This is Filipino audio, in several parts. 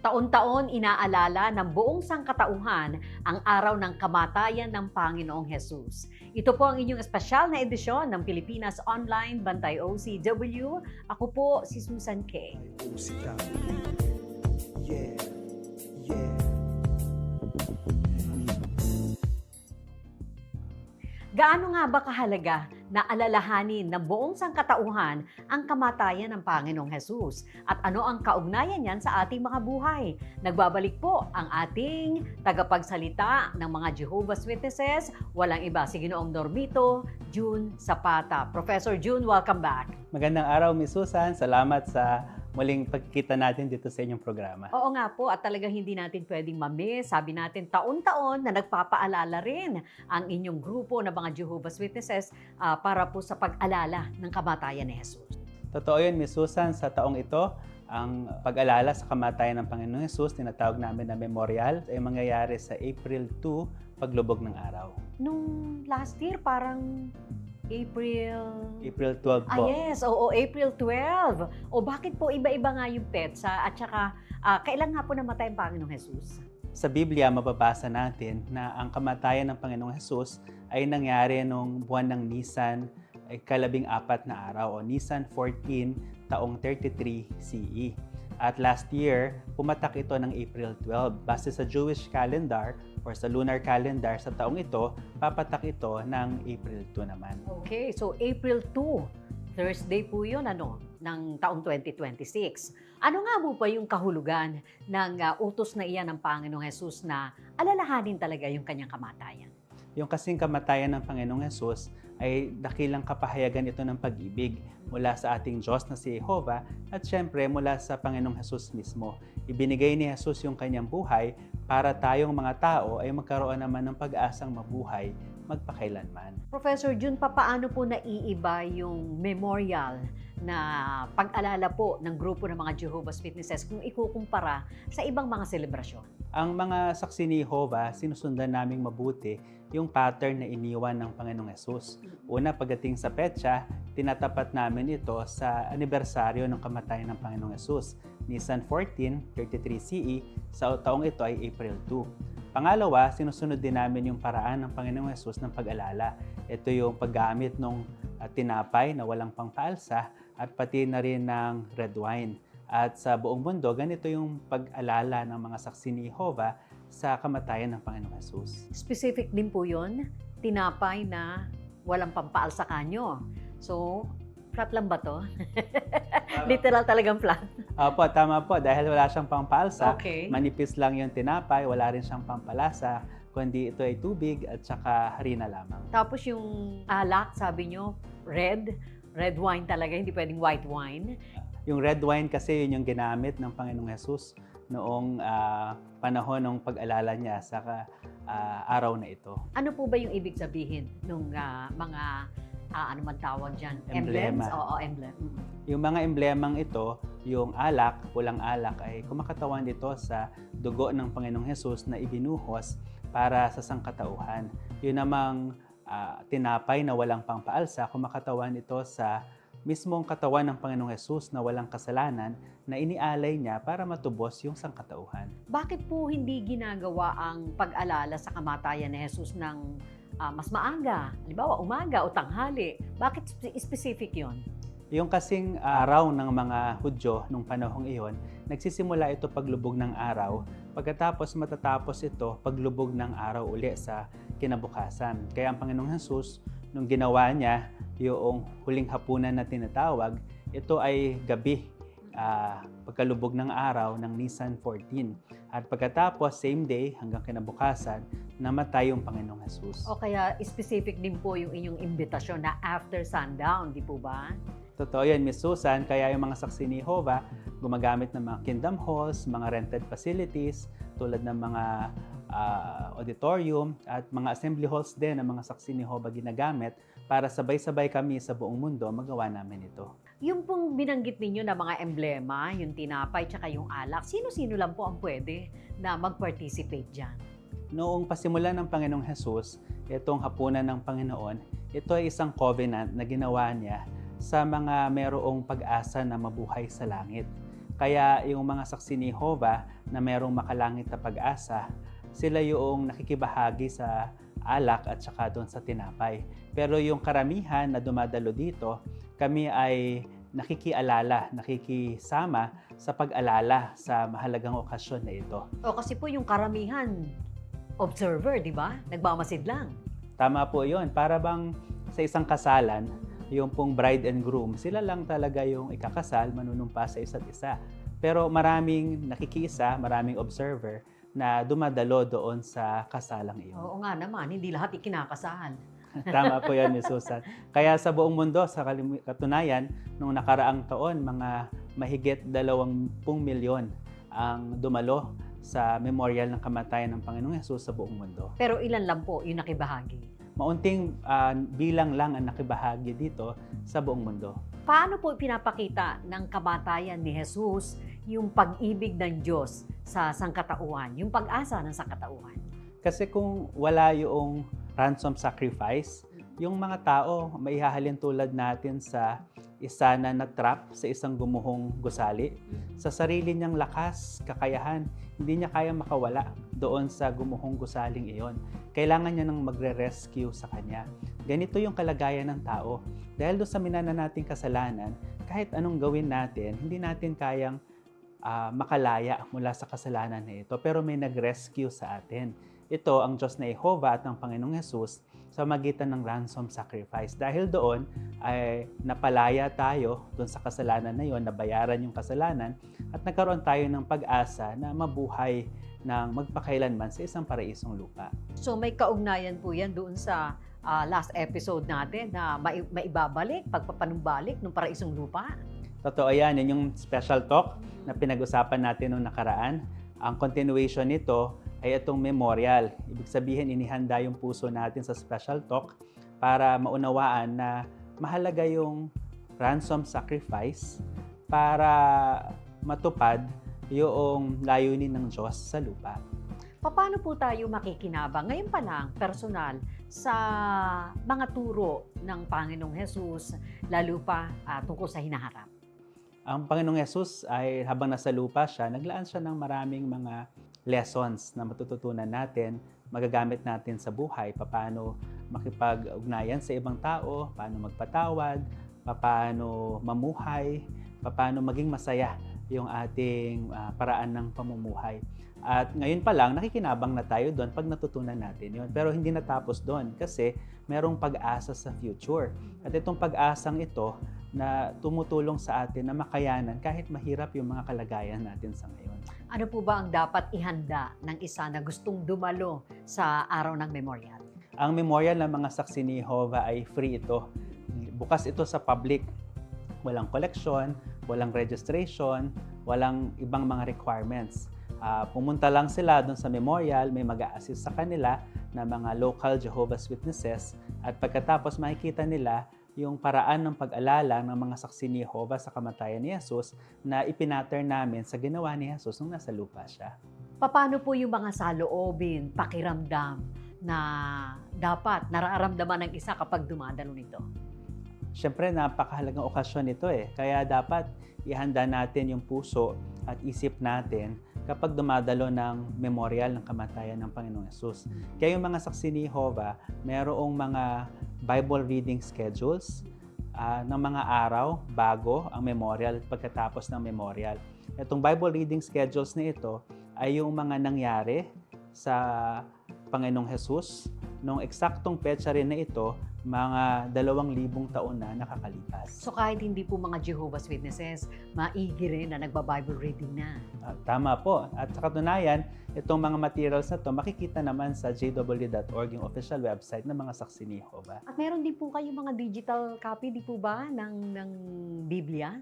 Taon-taon inaalala ng buong sangkatauhan ang araw ng kamatayan ng Panginoong Hesus. Ito po ang inyong espesyal na edisyon ng Pilipinas Online Bantay OCW. Ako po si Susan K. Yeah, yeah. Gaano nga ba kahalaga na alalahanin ng buong sangkatauhan ang kamatayan ng Panginoong Hesus? At ano ang kaugnayan niyan sa ating mga buhay? Nagbabalik po ang ating tagapagsalita ng mga Jehovah's Witnesses, walang iba si Ginoong Normito June Zapata. Professor June, welcome back. Magandang araw, Miss Susan. Salamat sa muling pagkikita natin dito sa inyong programa. Oo nga po, at talagang hindi natin pwedeng mamiss. Sabi natin, taon-taon na nagpapaalala rin ang inyong grupo na mga Jehovah's Witnesses para po sa pag-alala ng kamatayan ni Jesus. Totoo yun, Miss Susan. Sa taong ito, ang pag-alala sa kamatayan ng Panginoong Hesus, tinatawag namin na memorial, ay mangyayari sa April 2, paglubog ng araw. Nung last year, parang April 12 po. yes, oo, April 12. O bakit po iba-iba nga yung petsa at saka kailan nga po namatay ang Panginoong Jesus? Sa Biblia, mababasa natin na ang kamatayan ng Panginoong Hesus ay nangyari nung buwan ng Nisan, ay ika-14 na araw o Nisan 14, taong 33 CE. At last year, pumatak ito ng April 12. Base sa Jewish calendar or sa lunar calendar sa taong ito, papatak ito ng April 2 naman. Okay, so April 2, Thursday po yun, ng taong 2026. Ano nga po ba yung kahulugan ng utos na iyan ng Panginoong Hesus na alalahanin talaga yung kanyang kamatayan? Yung kasing kamatayan ng Panginoong Hesus ay dakilang kapahayagan ito ng pag-ibig mula sa ating Diyos na si Jehovah at syempre mula sa Panginoong Hesus mismo. Ibinigay ni Hesus yung kanyang buhay para tayong mga tao ay magkaroon naman ng pag-asang mabuhay magpakailanman. Professor June, paano po naiiba yung memorial na pag-alala po ng grupo ng mga Jehovah's Witnesses kung ikukumpara sa ibang mga selebrasyon? Ang mga saksi ni Jehovah, sinusundan naming mabuti yung pattern na iniwan ng Panginoong Hesus. Una, pagdating sa petsa, tinatapat namin ito sa anibersaryo ng kamatayan ng Panginoong Hesus. Nisan 14, 33 CE, sa taong ito ay April 2. Pangalawa, sinusunod din namin yung paraan ng Panginoong Hesus ng pag-alala. Ito yung paggamit ng tinapay na walang pangpaalsa at pati na rin ng red wine. At sa buong mundo, ganito yung pag-alala ng mga saksi ni Jehovah sa kamatayan ng Panginoong Hesus. Specific din po yun, tinapay na walang pampaalsa kanyo. So, flat lang ba to? Literal talagang flat. Opo, tama po. Dahil wala siyang pangpaalsa, Okay. manipis lang yung tinapay, wala rin siyang pampalasa, kundi ito ay tubig at saka harina lamang. Tapos yung alak, sabi nyo, red wine talaga, hindi pwedeng white wine. Yung red wine kasi yun yung ginamit ng Panginoong Hesus noong panahon ng pag-alala niya sa araw na ito. Ano po ba yung ibig sabihin ng mga, ano man tawag dyan? Emblema. Emblems? Oo, emblem. Yung mga emblemang ito, yung alak, pulang alak, ay kumakatawan ito sa dugo ng Panginoong Hesus na ibinuhos para sa sangkatauhan. Yun namang tinapay na walang pangpaalsa, kumakatawan ito sa mismong katawan ng Panginoong Hesus na walang kasalanan na inialay niya para matubos yung sangkatauhan. Bakit po hindi ginagawa ang pag-alala sa kamatayan ni Jesus ng mas maaga? Halimbawa, umaga o tanghali. Bakit specific yon? Yung kasing araw ng mga Hudyo nung panahong iyon, nagsisimula ito paglubog ng araw, pagkatapos matatapos ito paglubog ng araw uli sa kinabukasan. Kaya ang Panginoong Hesus, nung ginawa niya yung huling hapunan na tinatawag, ito ay gabi, pagkalubog ng araw ng Nisan 14. At pagkatapos, same day, hanggang kinabukasan, namatay yung Panginoong Hesus. O kaya specific din po yung inyong imbitasyon na after sundown, di po ba? Totoo yan, Miss Susan. Kaya yung mga saksi ni Jehovah, gumagamit ng mga kingdom halls, mga rented facilities, tulad ng mga auditorium at mga assembly halls din ng mga saksi ni Jehovah ginagamit para sabay-sabay kami sa buong mundo magawa namin ito. Yung pong binanggit ninyo na mga emblema, yung tinapay tsaka yung alak, sino-sino lang po ang pwede na mag-participate dyan? Noong pasimulan ng Panginoong Hesus, itong hapunan ng Panginoon, ito ay isang covenant na ginawa niya sa mga merong pag-asa na mabuhay sa langit. Kaya yung mga saksi ni Jehovah na merong makalangit na pag-asa, sila yung nakikibahagi sa alak at saka doon sa tinapay. Pero yung karamihan na dumadalo dito, kami ay nakikialala, nakikisama sa pag-alala sa mahalagang okasyon na ito. O kasi po yung karamihan, observer, di ba? Nagmamasid lang. Tama po yun. Para bang sa isang kasalan, yung pong bride and groom, sila lang talaga yung ikakasal, manunumpa sa isa't isa. Pero maraming nakikiisa, maraming observer na dumadalo doon sa kasalang iyon. Oo nga naman, hindi lahat ikinakasal. Tama po yan, Ms. Susan. Kaya sa buong mundo, sa katunayan, nung nakaraang taon, mga mahigit 20 milyon ang dumalo sa memorial ng kamatayan ng Panginoong Hesus sa buong mundo. Pero ilan lang po yung nakibahagi? Maunting bilang lang ang nakibahagi dito sa buong mundo. Paano po pinapakita ng kamatayan ni Jesus yung pag-ibig ng Diyos sa sangkatauhan, yung pag-asa ng sangkatauhan? Kasi kung wala yung ransom sacrifice, yung mga tao maihahalin tulad natin sa isa na natrap sa isang gumuhong gusali. Sa sarili niyang lakas, kakayahan, hindi niya kaya makawala doon sa gumuhong gusaling iyon. Kailangan niya nang magre-rescue sa kanya. Ganito yung kalagayan ng tao. Dahil doon sa minana nating kasalanan, kahit anong gawin natin, hindi natin kayang makalaya mula sa kasalanan na ito. Pero may nag-rescue sa atin. Ito ang Diyos na Jehovah at ng Panginoong Hesus sa magitan ng ransom sacrifice. Dahil doon ay napalaya tayo doon sa kasalanan na yon, nabayaran yung kasalanan at nagkaroon tayo ng pag-asa na mabuhay ng magpakailanman sa isang paraisong lupa. So may kaugnayan po yan doon sa last episode natin na maibabalik, pagpapanumbalik ng paraisong lupa. Totoo yan, yun yung special talk na pinag-usapan natin noong nakaraan. Ang continuation nito ay itong memorial. Ibig sabihin, inihanda yung puso natin sa special talk para maunawaan na mahalaga yung ransom sacrifice para matupad yung layunin ng Diyos sa lupa. Paano po tayo makikinabang ngayon pa lang, personal, sa mga turo ng Panginoong Hesus, lalo pa tungkol sa hinaharap? Ang Panginoong Hesus ay habang nasa lupa siya, naglaan siya ng maraming mga lessons na matututunan natin, magagamit natin sa buhay, paano makipag-ugnayan sa ibang tao, paano magpatawad, paano mamuhay, paano maging masaya yung ating paraan ng pamumuhay. At ngayon pa lang, nakikinabang na tayo doon pag natutunan natin yun. Pero hindi natapos doon kasi merong pag-asa sa future. At itong pag-asang ito na tumutulong sa atin na makayanan kahit mahirap yung mga kalagayan natin sa ngayon. Ano po ba ang dapat ihanda ng isa na gustong dumalo sa araw ng memorial? Ang memorial ng mga saksi ni Jehovah ay free ito. Bukas ito sa public. Walang collection, walang registration, walang ibang mga requirements. Pumunta lang sila doon sa memorial, may mag-a-assist sa kanila na mga local Jehovah's Witnesses at pagkatapos makikita nila yung paraan ng pag-alala ng mga saksi ni Jehovah sa kamatayan ni Jesus na ipinattern namin sa ginawa ni Jesus nung nasa lupa siya. Paano po yung mga saloobin, pakiramdam na dapat nararamdaman ng isa kapag dumadalo nito? Siyempre, napakahalagang okasyon ito eh. Kaya dapat ihanda natin yung puso at isip natin kapag dumadalo ng memorial ng kamatayan ng Panginoong Hesus. Kaya yung mga saksi ni Jehovah, mayroong mga Bible reading schedules ng mga araw bago ang memorial at pagkatapos ng memorial. Itong Bible reading schedules na ito ay yung mga nangyari sa Panginoong Hesus nung eksaktong petsa rin na ito, mga 2,000 taon na nakakalipas. So kahit hindi po mga Jehovah's Witnesses, maigi rin na nagba-Bible reading na. Tama po. At sa katunayan, itong mga materials na to makikita naman sa jw.org, yung official website ng mga saksi ni Jehovah. At meron din po kayo mga digital copy, di po ba, ng Biblia?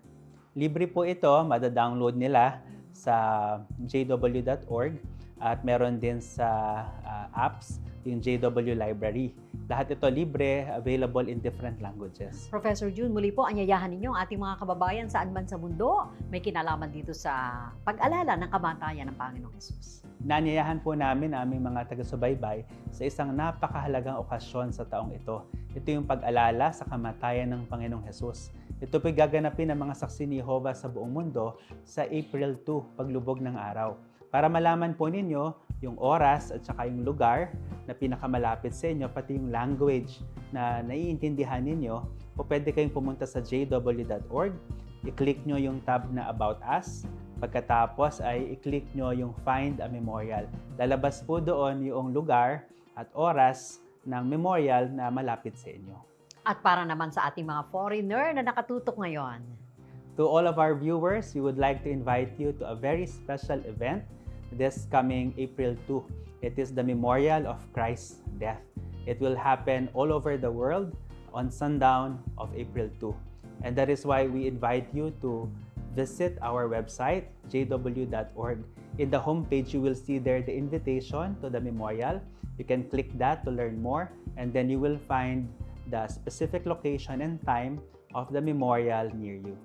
Libre po ito, madadownload nila sa jw.org at meron din sa apps, yung JW Library. Lahat ito libre, available in different languages. Professor June, muli po anyayahan ninyo ang ating mga kababayan saan man sa mundo may kinalaman dito sa pag-alala ng kamatayan ng Panginoong Hesus. Naanyayahan po namin ang aming mga taga-subaybay sa isang napakahalagang okasyon sa taong ito. Ito yung pag-alala sa kamatayan ng Panginoong Hesus. Ito po'y gaganapin ng mga saksi ni Jehovah sa buong mundo sa April 2, paglubog ng araw. Para malaman po ninyo yung oras at saka yung lugar na pinakamalapit sa inyo, pati yung language na naiintindihan ninyo, o pwede kayong pumunta sa jw.org, i-click nyo yung tab na About Us, pagkatapos ay i-click nyo yung Find a Memorial. Lalabas po doon yung lugar at oras ng memorial na malapit sa inyo. At para naman sa ating mga foreigner na nakatutok ngayon. To all of our viewers, we would like to invite you to a very special event this coming April 2. It is the Memorial of Christ's Death. It will happen all over the world on sundown of April 2. And that is why we invite you to visit our website, jw.org. In the homepage, you will see there the invitation to the memorial. You can click that to learn more, and then you will find the specific location and time of the memorial near you.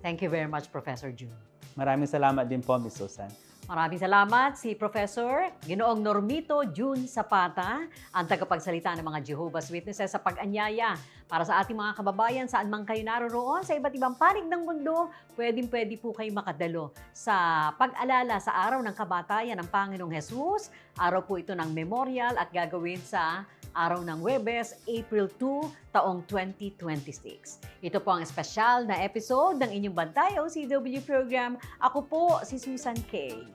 Thank you very much, Professor June. Maraming salamat din po, Ms. Susan. Maraming salamat si Professor Ginoong Normito June Zapata, ang tagapagsalita ng mga Jehovah's Witnesses sa pag-anyaya para sa ating mga kababayan saan man kayo naroroon sa iba't ibang panig ng mundo. Pwede po kayo makadalo sa pag-alala sa araw ng kamatayan ng Panginoong Hesus. Araw po ito ng memorial at gagawin sa araw ng Huwebes, April 2, taong 2026. Ito po ang espesyal na episode ng inyong Bantayaw CW program. Ako po si Susan Kay.